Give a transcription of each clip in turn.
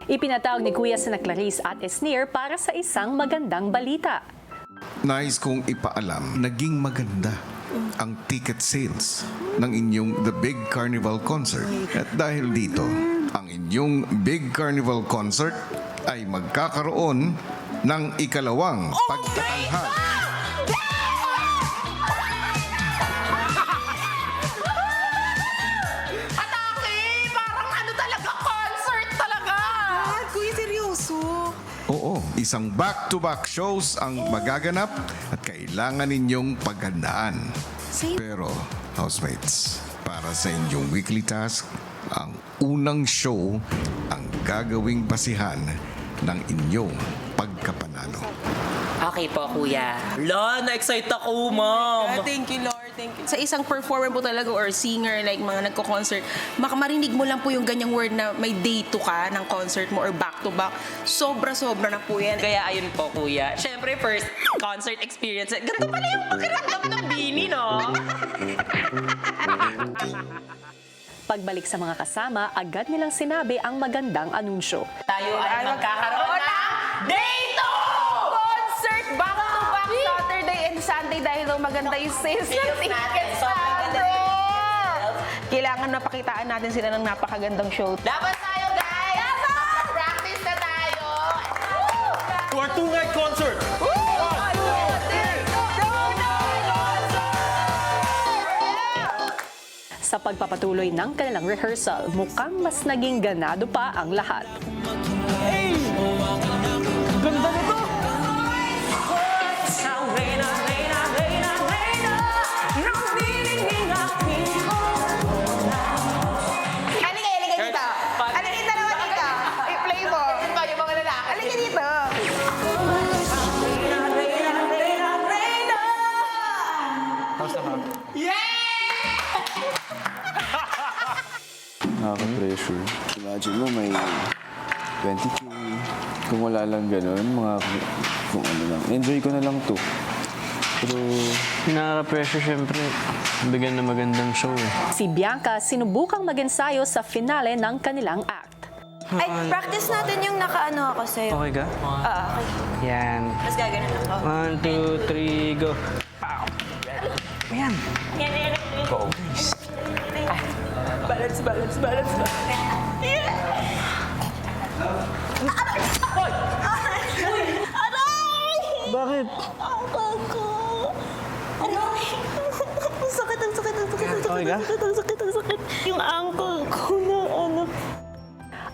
Ipinatawag ni Kuya sina Clarice at Esnir para sa isang magandang balita. Nais kong ipaalam, naging maganda ang ticket sales ng inyong The Big Carnival Concert. At dahil dito, ang inyong Big Carnival Concert ay magkakaroon ng ikalawang pagtatanghal. Atake! Parang ano talaga, concert talaga! Kuya, seryoso? Oo, isang back-to-back shows ang magaganap at kailangan ninyong paghandaan. Pero, housemates, para sa inyong weekly task, ang unang show ang gagawing basihan ng inyong pagkapanalo. Okay po, kuya. La, na-excite ako, ma'am. Thank you, Lord. Thank you. Sa isang performer po talaga or singer, like mga nagko-concert, marinig mo lang po yung ganyang word na may day to ka ng concert mo or back-to-back. Sobra-sobra na po yan. Kaya ayun po, kuya. Siyempre, first concert experience. Ganito pala yung pakiramdam ng bini, no? Pagbalik sa mga kasama, agad nilang sinabi ang magandang anunsyo. Tayo ay magkakaroon ng Day 2! Concert back-to-back Saturday and Sunday dahil daw maganda yung sales ng tickets natin. Kailangan mapakitaan natin sila ng napakagandang show. Dapat tayo, guys! Practice na tayo! For a two-night concert. Sa pagpapatuloy ng kanilang rehearsal, mukhang mas naging ganado pa ang lahat. Ganda nito! Halika dito. Halika naman dito. I-play mo. Yung mga lalaki. Halika dito. Nakaka-pressure. Imagine mo may 20K. Kung wala lang ganun, kung ano lang. Enjoy ko na lang to. Pero Nakaka-pressure syempre. Bigyan na magandang show eh. Si Bianca sinubukang mag-ensayo sa finale ng kanilang act. Ay, practice natin yung nakaano ako sa'yo. Okay ka? Okay. Yan. Tapos gaganon ako. 1, 2, 3, go. Pow! Yan. Go. Balance, balance, balance. Bakit? Ang sakit, ang sakit, ang sakit, ang sakit, Okay ka? ang sakit, ang sakit, ang sakit. Yung ankle ko na ano.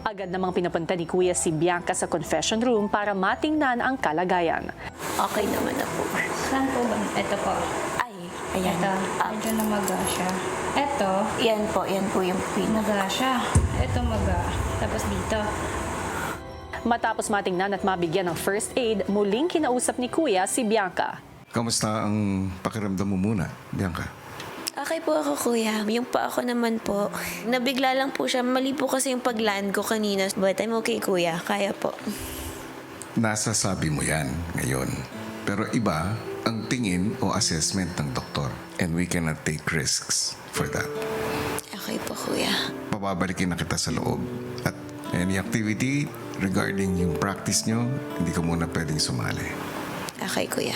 Agad namang pinapunta ni Kuya si Bianca sa confession room para matingnan ang kalagayan. Okay naman na po. Saan po ba? Ito po. Ay, ayan. Ito. Medyo namaga siya. Ito, Yan po yung pin. maga siya. Ito maga. Tapos dito. Matapos matingnan at mabigyan ng first aid, muling kinausap ni Kuya si Bianca. Kamusta ang pakiramdam mo muna, Bianca? Okay po ako, kuya. Yung pa ako naman po. Nabigla lang po siya. Mali po kasi yung pag-land ko kanina. But I'm okay, kuya. Kaya po. Nasasabi mo yan ngayon. Pero iba ang tingin o assessment ng doktor. And we cannot take risks for that. Okay po, kuya. Pababalikin na kita sa loob. At any activity regarding yung practice nyo, hindi ka muna pwedeng sumali. Okay, kuya.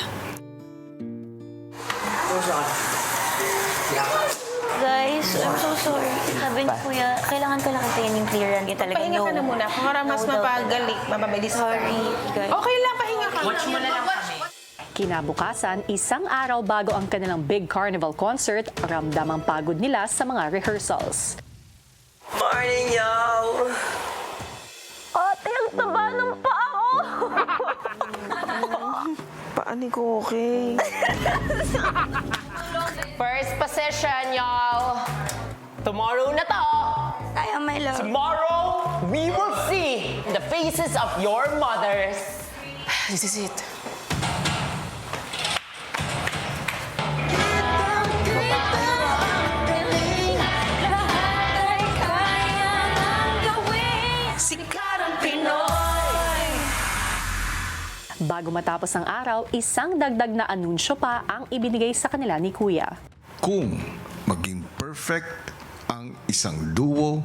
Guys, I'm so sorry. Sabi ni kuya, kailangan ko lang hintayin yung clearance. Kaya talaga Pahinga ka na muna. Para mas mapabilis. Sorry, guys. Okay lang, pahinga ka. Watch mo na lang kami. Kinabukasan, isang araw bago ang kanilang Big Carnival Concert, ramdam ang pagod nila sa mga rehearsals. Morning, y'all! Ate, ang taba ng paa ko! Paano ko okay? First position, y'all. Tomorrow na to. Tayo, my love. Tomorrow, we will see the faces of your mothers. This is it. Bago matapos ang araw, isang dagdag na anunsyo pa ang ibinigay sa kanila ni Kuya. Kung maging perfect ang isang duo,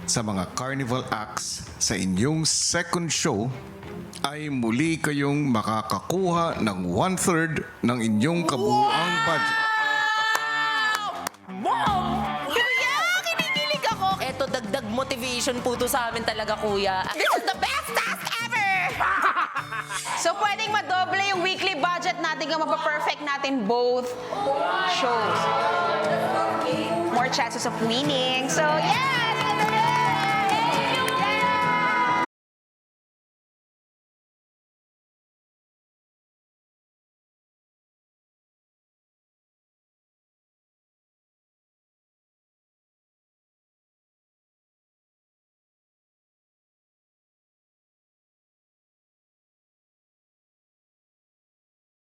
sa mga carnival acts sa inyong second show, ay muli kayong makakakuha ng 1/3 ng inyong kabuuang budget. Wow! Kuya, kinikilig ako. Eto, dagdag motivation po to sa amin talaga, kuya. This is the best task ever! So, pwedeng madoble yung weekly budget natin kung mapaperfect natin both shows. More chances of winning. So, yes!